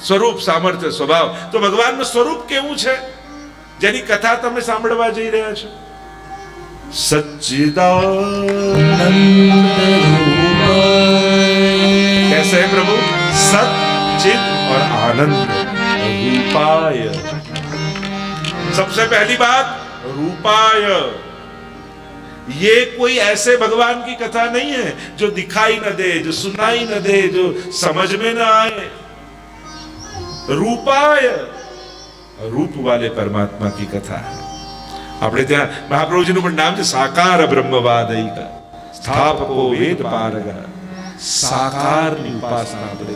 સ્વરૂપ, સામર્થ્ય, સ્વભાવ. તો ભગવાનનું સ્વરૂપ કેવું છે જેની કથા તમે સાંભળવા જઈ રહ્યા છો? कैसे है प्रभु? सत चित और आनंद रूपाय. सबसे पहली बात, रूपाय. ये कोई ऐसे भगवान की कथा नहीं है जो दिखाई न दे, जो सुनाई न दे, जो समझ में न आए. रूपाय, रूप वाले परमात्मा की कथा है. આપણે ત્યાં મહાપ્રભુજીનું પણ નામ છે સાકાર બ્રહ્મવાદૈક સ્થાપકો વેદ પારગ. સાકારની ઉપાસના આપણે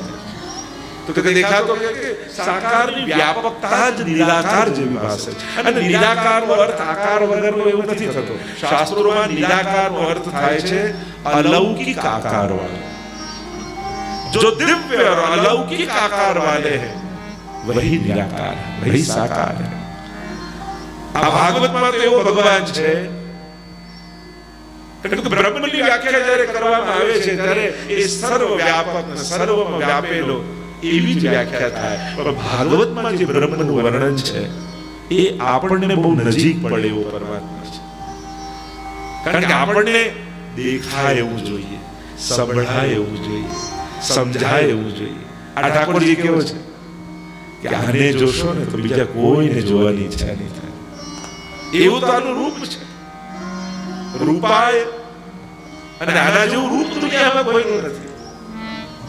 તો કે દેખાતો કે સાકારની વ્યાપકતા જ નિરાકાર જેવી પાસે છે. અને નિરાકારનો અર્થ આકાર વગરનો એવો નથી થતો. શાસ્ત્રોમાં નિરાકારનો અર્થ થાય છે अलौकिक आकार वाला. जो दिव्य और अलौकिक आकार वाले हैं वही निराकार है, वही साकार है. આ ભાગવતમાં તો એવો ભગવાન છે કે બ્રહ્મની વ્યાખ્યા જ્યારે કરવામાં આવે છે ત્યારે એ સર્વ વ્યાપક, સર્વમાં વ્યાપેલો એવી જ વ્યાખ્યા થાય. પણ ભાગવતમાં જે બ્રહ્મનું વર્ણન છે એ આપણને બહુ નજીક પડે એવો પરમાત્મા છે. કારણ કે આપણને દેખાય એવું જોઈએ, સંભળાય એવું જોઈએ, સમજાય એવું જોઈએ. આ ઠાકોરજી કેવો છે કે આને જોશો ને તો બીજા કોઈને જોવાની ઈચ્છા નહીં થાય. એવું તો આનું રૂપ છે. રૂપાય. અને આના જેવું રૂપ દુનિયામાં કોઈનું નથી.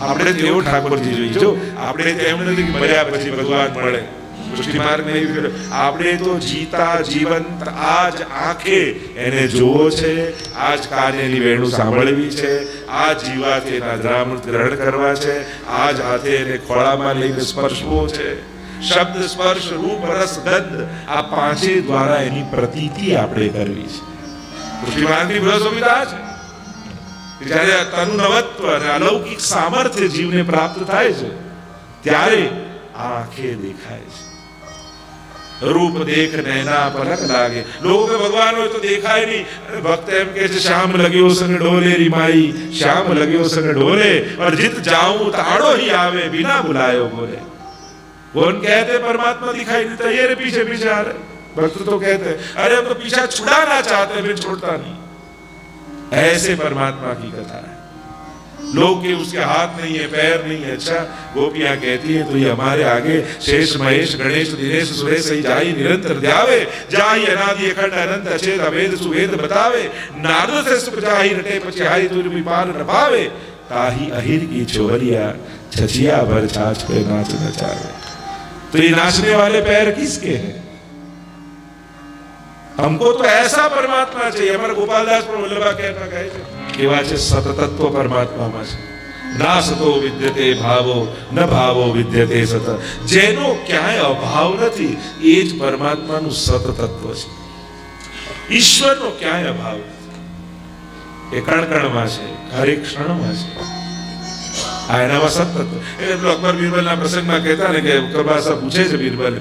આપણે તો એવો ઠાકોરજી જોઈએ. જો આપણે તો એમ નથી કે મર્યા પછી ભગવાન મળે. પુષ્ટિ માર્ગ ને આપણે તો જીતા જીવંત આજ આંખે એને જોવો છે, આજ કાનેની વેણુ સાંભળવી છે, આ જીવાથી એના દ્રામૃત ગ્રહણ કરવા છે, આજ હાથે એને ખોળામાં લઈને સ્પર્શવો છે. શબ્દ, સ્પર્શ, રૂપ, રસ, ગંધ આ પાંચે દ્વારા એની પ્રતીતિ આપણે કરવી છે. પુષ્ટિમાર્ગની ફિલોસોફી છે જ્યારે તનુનવત્વ અને અલૌકિક સામર્થ્ય જીવને પ્રાપ્ત થાય છે ત્યારે આંખે દેખાય છે. रूप देख नैना पलक लागे. लोगों के भगवान हो तो देखा ही नहीं. भक्त एम के श्याम लग्यो संग डोले री माई, श्याम लग्यो संग डोले और जित जाऊं ताड़ो ही आवे बिना बुलायो बोले. कौन कहते परमात्मा दिखाई देता, ये रे पीछे पीछे आ रहे. भक्त तो कहते अरे हम तो पीछा छुड़ाना चाहते हैं, फिर छोड़ता नहीं. ऐसे परमात्मा की कथा है. लोग के उसके हाथ नहीं है, पैर नहीं है. अच्छा, गोपियां कहती है तो ये हमारे आगे शेष महेश गणेश दिनेश सुरेश सही जाई निरंतर ध्यावे, जाई अनादि अखंड अनंत अचेत अवेद सुवेद बतावे, नारद से सुख जाई रटे पछे हाई तुर विपाल न पावे, ताही अहिर की छोरिया छछिया भर छाछ पे नाच नचावे. तो ये नाचने वाले पैर किसके हैं? हमको तो ऐसा परमात्मा चाहिए. हमारे गोपालदास पर वल्लभा कहना कहे કેવા છે? સતતત્વ પરમાત્મામાં છે. ના સતો વિદ્યતે ભાવો ન ભાવો વિદ્યતે સત. જેનો ક્યાંય અભાવ નથી એ જ પરમાત્માનું સતતત્વ છે. ઈશ્વરનો ક્યાંય અભાવ નથી. એ કણકણમાં છે, હરેક ક્ષણમાં છે. આ એનામાં સતતત્વ. એટલે અકબર બીરબલના પ્રસંગમાં કહેતા ને કે કબા સાહેબ પૂછે છે બીરબલ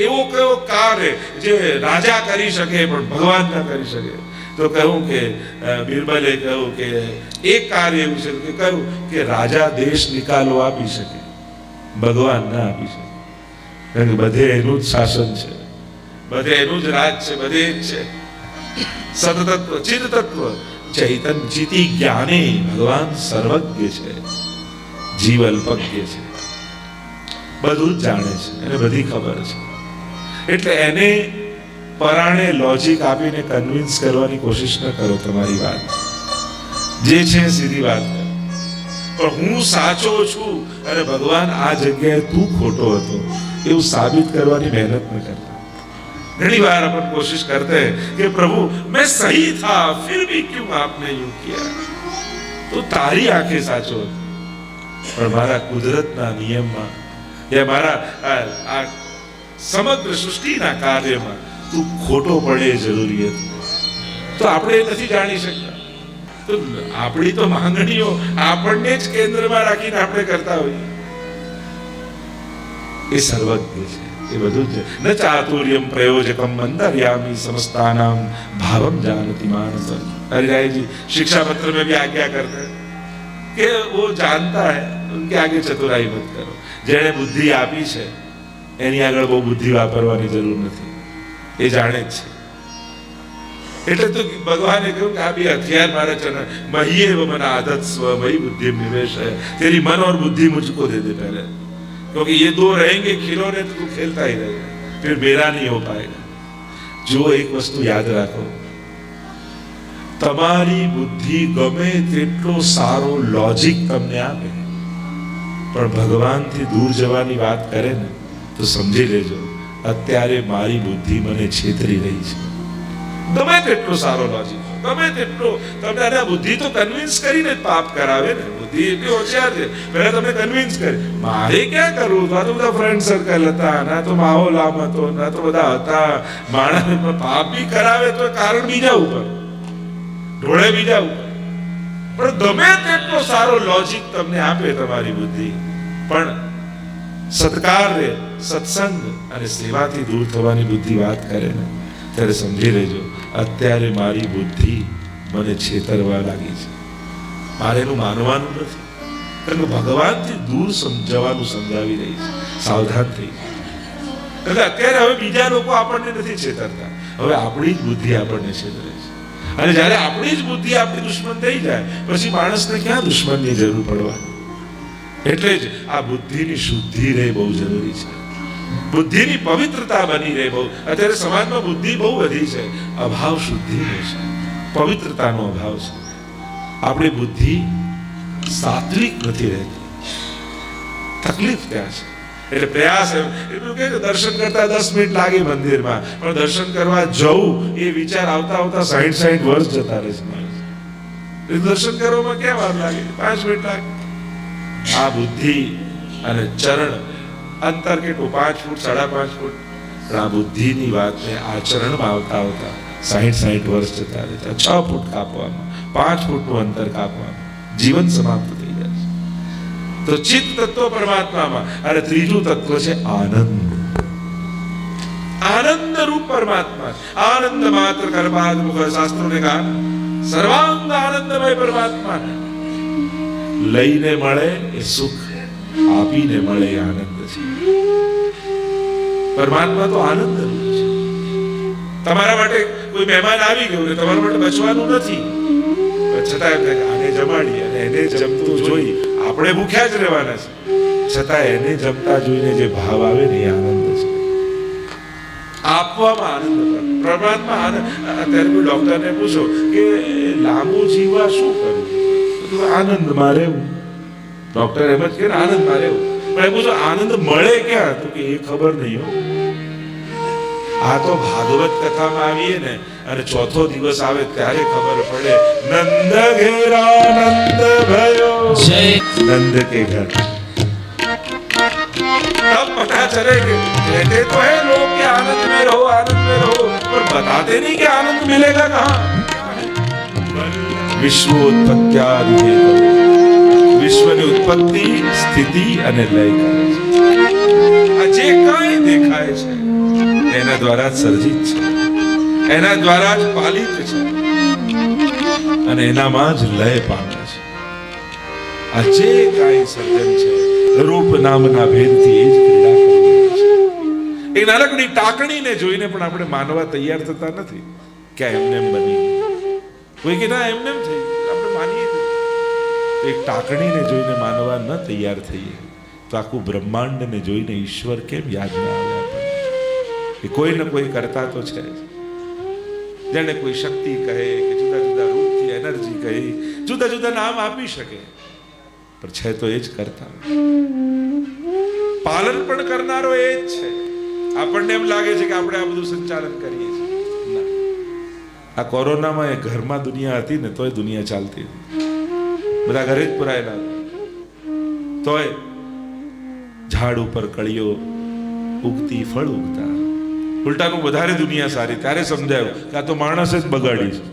એવો કયો કાર્ય જે રાજા કરી શકે પણ ભગવાન ના કરી શકે? તો કહું કે બીરબલે કહ્યું કે એક કાર્ય એવું છે કે કહ્યું કે રાજા દેશ નિકાલો આપી શકે, ભગવાન ના આપી શકે. કારણ કે બધે એનું જ શાસન છે, બધે એનું જ રાજ છે, બધે જ છે. સતતત્વ, ચિદ તત્વ, ચૈતન ચિતિ જ્ઞાને ભગવાન સર્વજ્ઞ છે, જીવ અલ્પજ્ઞ છે, બધું જ જાણે છે, એને બધી ખબર છે. એટલે એને પરાણે લોજિક આપીને કન્વિન્સ કરવાની કોશિશ ન કરો. તમારી વાત જે છે સીધી વાત કરો. પણ હું સાચો છું અને ભગવાન આ જગ્યાએ તું ખોટો હતો એવું સાબિત કરવાની મહેનત ન કરતા. ઘણી વાર अपन कोशिश करते हैं कि प्रभु मैं सही था फिर भी क्यों आपने यूं किया. तो तारी आंखें साचो હતો પણ મારા કુદરતના નિયમમાં या મારા આ સમગ્ર સૃષ્ટિના કાર્યમાં તું ખોટો પડે જરૂરી હતું. તો આપણે નથી જાણી શકતા. તો આપણી તો માંગણીઓ આપણને જ કેન્દ્રમાં રાખીને આપણે કરતા હોઈએ. એ સર્વજ્ઞ છે, એ બધું જ. ન ચાતુર્યમ પ્રયોજકમ મંદર્યામી સમસ્તાનામ ભાવમ जानति मानस. हरिराय जी शिक्षा पत्र में भी आज्ञा करते हैं कि वो जानता है, ઉનકે આગે ચતુરાઈ મત કરો. જેણે બુદ્ધિ આપી છે એની આગળ બહુ બુદ્ધિ વાપરવાની જરૂર નથી, એ જાણે જ છે. એટલે તો ભગવાને કહ્યું કે આ બે હથિયાર મારા ચરણ મહીએ મને આદત સ્વ મही बुद्धि निवेश है, तेरी मन और बुद्धि मुझको दे दे पहले, क्योंकि ये दो रहेंगे खिलौने तो तू खेलता ही रहेगा, फिर मेरा नहीं हो पाएगा. जो एक वस्तु યાદ રાખો, તમારી બુદ્ધિ ગમે તેટલો સારો લોજિક તમને આપે પણ ભગવાનથી દૂર જવાની વાત કરે ને તો સમજી લેજો અત્યારે મારી બુદ્ધિ મને છેતરી રહી છે. ગમે તેટલો સારો લોજિક, ગમે તેટલો તમને બુદ્ધિ તો કન્વિન્સ કરીને જ પાપ કરાવે ને. બુદ્ધિ એટલી હોશિયાર છે, પહેલા તમને કન્વિન્સ કરે. મારે ક્યાં કરવું? તો આ તો બધા ફ્રેન્ડ સર્કલ હતા, ના તો માહોલ આમ હતો, ના તો બધા હતા. માણસ પાપ બી કરાવે તો કારણ બીજા ઉપર, ઢોળે બીજા ઉપર. પણ ગમે તેટલો સારો લોજિક તમને આપે તમારી બુદ્ધિ, પણ સત્કાર રે, સત્સંગ અને સેવાથી દૂર થવાની બુદ્ધિ વાત કરે ને ત્યારે સમજી લેજો અત્યારે મારી બુદ્ધિ મને છેતરવા લાગી છે. મારે એનું માનવાનું નથી, કારણ કે ભગવાનથી દૂર સમજાવવાનું સમજાવી રહી છે. સાવધાન થઈ, એટલે અત્યારે હવે બીજા લોકો આપણને નથી છેતરતા, હવે આપણી જ બુદ્ધિ આપણને છેતરે છે. અને જ્યારે આપણી જ બુદ્ધિ આપણી દુશ્મન થઈ જાય પછી માણસને ક્યાં દુશ્મનની જરૂર પડવાની? એટલે જ આ બુદ્ધિની શુદ્ધિ રહે બહુ જરૂરી છે, બુદ્ધિની પવિત્રતા બની રહે બહુ. અત્યારે સમાજમાં બુદ્ધિ બહુ વધી છે, અભાવ શુદ્ધિનો છે, પવિત્રતાનો અભાવ છે. આપણી બુદ્ધિ સાત્વિક નથી રહેતી, તકલીફ ત્યાં છે. એટલે પ્રયાસ એટલું કે દર્શન કરતા 10 મિનિટ લાગે મંદિરમાં, પણ દર્શન કરવા જવું એ વિચાર આવતા આવતા 60 વર્ષ જતા રહે છે માણસ. દર્શન કરવામાં ક્યાં વાર લાગે? 5 મિનિટ લાગે. આ બુદ્ધિ અને ચરણ અંતર કેટલું? 5 ફૂટ 5.5 ફૂટ. આ બુદ્ધિની વાતને આચરણમાં આવતા આવતા 60 વર્ષ જતા રહેતા. 6 ફૂટ કાપવામાં, 5 ફૂટનું અંતર કાપવામાં જીવન સમાપ્ત થઈ જાય છે. તો ચિત્ત તત્વ પરમાત્મામાં, અને ત્રીજું તત્વ છે આનંદ. આનંદ રૂપ પરમાત્મા, આનંદ માત્ર કરપાદ મુખ. શાસ્ત્રોને કહા સર્વાંગ આનંદમય પરમાત્મા. લઈને મળે એ સુખ, આપીને મળે એ આનંદ છે. પરમાત્મા તો આનંદ રૂપ છે. તમારા માટે કોઈ મહેમાન આવી ગયું ને તમારા માટે બચવાનું નથી, છતાં આને જમાડી અને એને જમતું જોઈ આપણે ભૂખ્યા જ રહેવાના છે, છતાં એને જમતા જોઈને જે ભાવ આવે ને એ આનંદ છે. આપવામાં આનંદ. પરમાત્મા આનંદ. અત્યારે કોઈ ડોક્ટરને પૂછો કે લાંબુ જીવવા શું કરવું? આનંદમાં રહેવું. ડોક્ટર એમ જ કે આનંદમાં રહેવું. પણ એ પૂછો આનંદ મળે ક્યાં? તો કે એ ખબર નહીં હો. આ તો ભાગવત કથામાં આવીએ ને અને ચોથો દિવસ આવે ત્યારે ખબર પડે. નંદ ઘેરા નંદ ભયો, નંદ કે ઘર. तब पता चले कि कहते तो है लोग कि आनंद में रहो, आनंद में रहो, पर बताते नहीं कि आनंद मिलेगा कहाँ. વિશ્વોત્પત્ત્યાદિ હેતુ, વિશ્વની ઉત્પત્તિ, સ્થિતિ અને લય કરે છે. આ જે કાંઈ દેખાય છે એના દ્વારા જ સર્જિત છે, એના દ્વારા જ પાલિત છે અને એનામાં જ લય પામે છે. આ જે કાંઈ સર્જન છે રૂપ નામના ભેદથી એ જ ક્રીડા કરી રહી છે. એક નાનકડી ટાકણીને જોઈને પણ આપણે માનવા તૈયાર થતા નથી કે એમને એમ બની. કોઈ કે ના એમને એમ થઈ, આપણે માનીએ નહીં. એક ટાકણીને જોઈને માનવા ન તૈયાર થઈએ તો આખું બ્રહ્માંડને જોઈને ઈશ્વર કેમ યાદ ના આવે આપણને? એ કોઈ ને કોઈ કરતા તો છે. જેને કોઈ શક્તિ કહે કે જુદા જુદા રૂપથી એનર્જી કહે, જુદા જુદા નામ આપી શકે, પણ છે તો એ જ કરતા. પાલન પણ કરનારો એ જ છે. આપણને એમ લાગે છે કે આપણે આ બધું સંચાલન કરીએ છીએ. આ કોરોનામાં એ ઘરમાં દુનિયા હતી ને તોય દુનિયા ચાલતી હતી. બધા ઘરે જ પુરાયેલા તોય ઝાડ ઉપર કળીઓ ઉગતી, ફળ ઉગતા. ઉલટાનું વધારે દુનિયા સારી. ત્યારે સમજાયું કે આ તો માણસે જ બગાડી છે.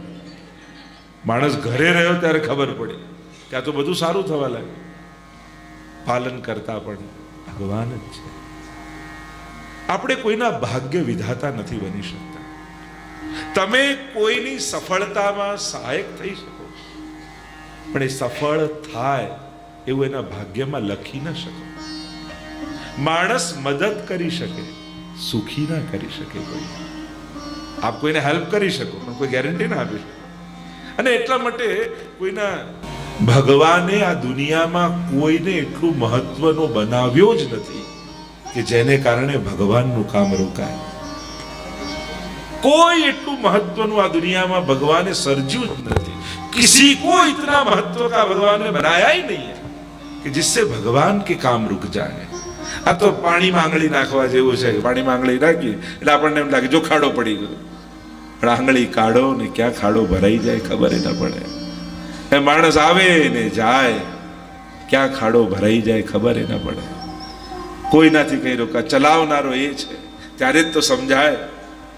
માણસ ઘરે રહ્યો ત્યારે ખબર પડી કે આ તો બધું સારું થવા લાગ્યું. પાલન કરતા પણ ભગવાન જ છે. આપણે કોઈના ભાગ્ય વિધાતા નથી બની શકતા. તમે કોઈની સફળતામાં સહાયક થઈ શકો, પણ એ સફળ થાય એવું એના ભાગ્યમાં લખી ન શકો. માણસ મદદ કરી શકે, સુખી ના કરી શકે કોઈ. આપ કોઈને હેલ્પ કરી શકો પણ કોઈ ગેરંટી ના આપી શકે. અને એટલા માટે કોઈના ભગવાને આ દુનિયામાં કોઈને એટલું મહત્વનો બનાવ્યો જ નથી કે જેને કારણે ભગવાનનું કામ રોકાય. કોઈ એટલું મહત્વનું આ દુનિયામાં ભગવાને સર્જ્યું જ નથી. किसी को इतना महत्व का भगवान ने बनाया ही नहीं है कि जिससे भगवान के काम रुक जाए. આ તો પાણીમાં આંગળી નાખવા જેવું છે. પાણીમાં આંગળી નાખી એટલે આપણને એમ લાગે જો ખાડો પડી ગયો, પણ આંગળી કાઢો ને ક્યાં ખાડો ભરાઈ જાય ખબર ન પડે. એ માણસ આવે ને જાય, ક્યાં ખાડો ભરાઈ જાય ખબર ન પડે. કોઈનાથી કઈ રોકા. ચલાવનારો એ છે ત્યારે જ તો સમજાય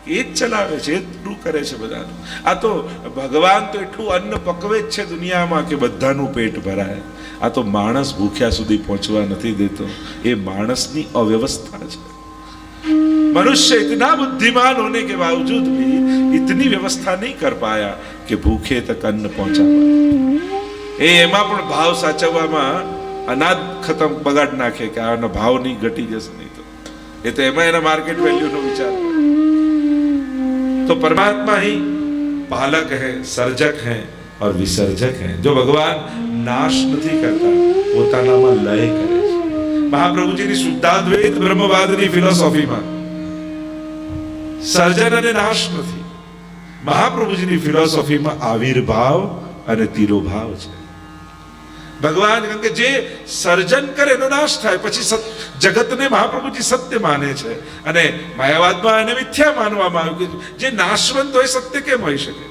એ જ ચલાવે છે, એ જ કરે છે બધાનું. આ તો ભગવાન તો એટલું અન્ન પકવે જ છે દુનિયામાં કે બધાનું પેટ ભરાય. આ તો માણસ ભૂખ્યા સુધી પહોંચવા નથી દેતો. એ માણસની અવ્યવસ્થા છે. मनुष्य इतना बुद्धिमान होने के बावजूद भी इतनी व्यवस्था नहीं कर पाया कि भूखे तक अन्न पहुंचावा. એમાં પણ ભાવ સાચવવામાં અનાજ ખતમ બગાડ નાખે કે આનો ભાવ નહીં ઘટી જશે નહીં તો એ તો એમાં એના માર્કેટ વેલ્યુ નો વિચાર. तो परमात्मा ही पालक है, सर्जक है और विसर्जक है. जो भगवान नाश नहीं करता, પોતાનામાં લય કરે છે. મહાપ્રભુજીની શુદ્ધાદ્વૈત બ્રહ્મવાદની ફિલોસોફીમાં સર્જન અને નાશ નથી. મહાપ્રભુજીની ફિલોસોફીમાં આવિર્ભાવ અને તિરોભાવ છે. ભગવાન કારણ કે જે સર્જન કરે એનો નાશ થાય, પછી જગતને મહાપ્રભુજી સત્ય માને છે અને માયાવાદમાં એને મિથ્યા માનવામાં આવ્યું કે જે નાશવંત હોય સત્ય કેમ હોઈ શકે.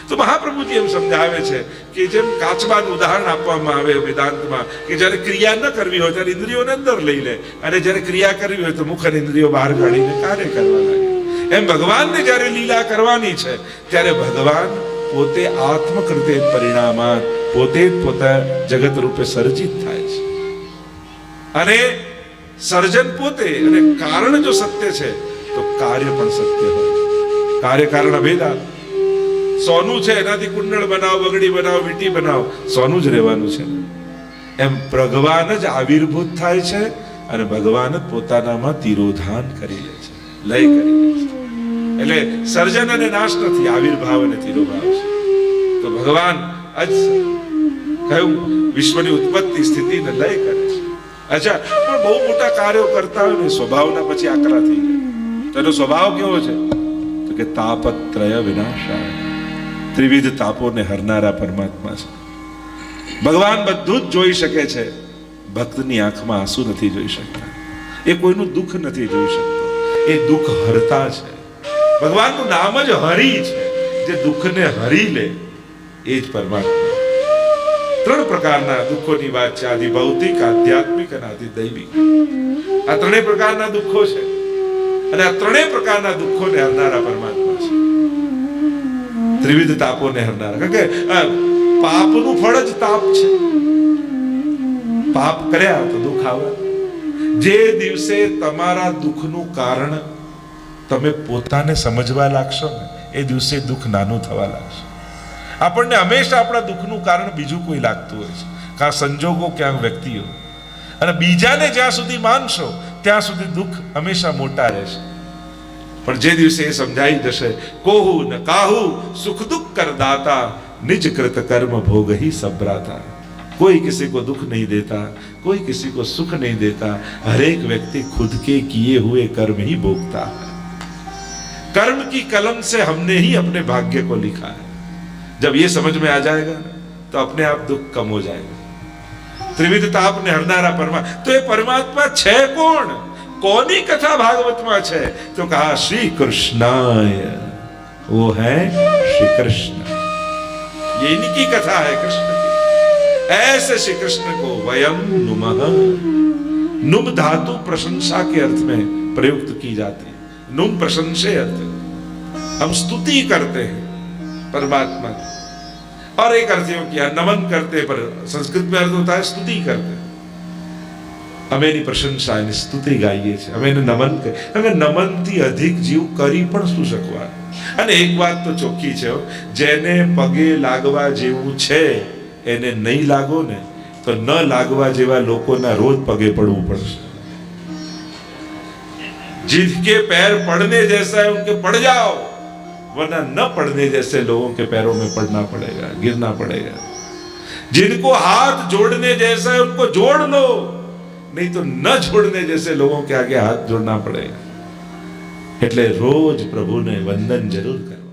તો મહાપ્રભુજી એમ સમજાવે છે કે જેમ કાચબાનું ઉદાહરણ આપવામાં આવે વેદાંતમાં કે જ્યારે ક્રિયા ન કરવી હોય ત્યારે ઇન્દ્રિયોને અંદર લઈ લે અને જ્યારે ક્રિયા કરવી હોય તો મુખ અને ઇન્દ્રિયો બહાર કાઢીને કાર્ય કરવા લાગે. એમ ભગવાનને જ્યારે લીલા કરવાની છે ત્યારે ભગવાન પોતે આત્મકૃતે પરિણામાન, પોતે પોતા જગત રૂપે સર્જિત થાય છે. અને સર્જન પોતે અને કારણ જો સત્ય છે તો કાર્ય પણ સત્ય હોય. કાર્ય કારણ અભેદા. સોનું છે એનાથી કુંડળ બનાવો, બગડી બનાવો, વીંટી બનાવો, સોનું જ રહેવાનું છે. એમ ભગવાન જ આવિર્ભૂત થાય છે અને ભગવાન જ પોતાનામાં તિરોધાન કરી લે છે, લય કરી લે છે. એટલે સર્જન અને નાશ નથી, આવિર્ભાવ અને તિરોભાવ છે. તો ભગવાન આજ કયું વિશ્વની ઉત્પત્તિ સ્થિતિ ને લય કરે છે. અચ્છા, પણ બહુ મોટા કાર્યો કરતા હોય ને સ્વભાવના પછી આકરા થઈ જાય તો એનો સ્વભાવ કેવો છે તો કે તાપત્રય વિનાશાય, ત્રિવિધ તાપોને હરનારા પરમાત્મા છે. ભગવાન બધું જ જોઈ શકે છે, ભક્તની આંખમાં આંસુ નથી જોઈ શકતા. એ કોઈનું દુઃખ નથી જોઈ શકતો, એ દુઃખ હરતા છે. ભગવાનનું નામ જ હરી છે. જે દુઃખને હરી લે એ જ પરમાત્મા. ત્રણ પ્રકારના દુઃખોની વાત છે, આદિ ભૌતિક, આધ્યાત્મિક અને આદિ દૈવિક. આ ત્રણેય પ્રકારના દુઃખો છે અને આ ત્રણેય પ્રકારના દુઃખોને હરનારા પરમાત્મા છે. ત્રિવિધ તાપોને હરનારા, કારણ કે પાપનું ફળ જ તાપ છે. પાપ કર્યા તો દુઃખ આવે. જે દિવસે તમારા દુઃખનું કારણ તમે પોતાને સમજવા લાગશો ને એ દિવસે દુઃખ નાનું થવા લાગશે. આપણને હંમેશા આપણા દુઃખનું કારણ બીજું કોઈ લાગતું હોય છે, કાં સંજોગો, ક્યાંક વ્યક્તિઓ. અને બીજાને જ્યાં સુધી માનશો ત્યાં સુધી દુઃખ હંમેશા મોટા રહેશે. પણ જે દિવસે એ સમજાઈ જશે કોહુ ન કાહુ સુખ દુઃખ કરદાતા, નિજ કૃત કર્મ ભોગ ही सब भ्राता. कोई किसी को दुख नहीं देता, कोई किसी को सुख नहीं देता, हर एक व्यक्ति खुद के किए हुए कर्म ही भोगता है. कर्म की कलम से हमने ही अपने भाग्य को लिखा है. जब ये समझ में आ जाएगा तो अपने आप दुख कम हो जाएगा. त्रिविध ताप ने हरनारा परमात्मा, तो ये परमात्मा છે કોણ? કોની કથા ભાગવતમાં છે તો કહા શ્રી કૃષ્ણાય, वो है श्री कृष्ण. ये इनकी कथा है कृष्ण की. ऐसे श्री कृष्ण को वयम नुमः. नुम धातु प्रशंसा के अर्थ में प्रयुक्त की जाती है. नुम प्रशंसे अर्थ, हम स्तुति करते हैं परमात्मा की. और एक अर्थ यूं किया नमन करते, पर संस्कृत में अर्थ होता है स्तुति करते. અમે એની પ્રશંસા, એની સ્તુતિ ગાઈએ છીએ, અમે એને નમન કરીએ. અને નમનથી અધિક જીવ કરી પણ શું શકવા. અને એક વાત તો ચોખ્ખી છે, જેને પગે લાગવા જેવું છે એને નહીં લાગો ને તો ન લાગવા જેવા લોકોના રોજ પગે પડવું પડશે. जिनके पैर पड़ने जैसा है उनके पड़ जाओ, वरना न पड़ने जैसे लोगों के पैरों में पड़ना पड़ेगा, गिरना पड़ेगा. जिनको हाथ जोड़ने जैसा है उनको जोड़ लो, नहीं तो न जोड़ने जैसे लोगों के आगे हाथ जोड़ना पड़ेगा. એટલે રોજ પ્રભુને વંદન જરૂર કરવા.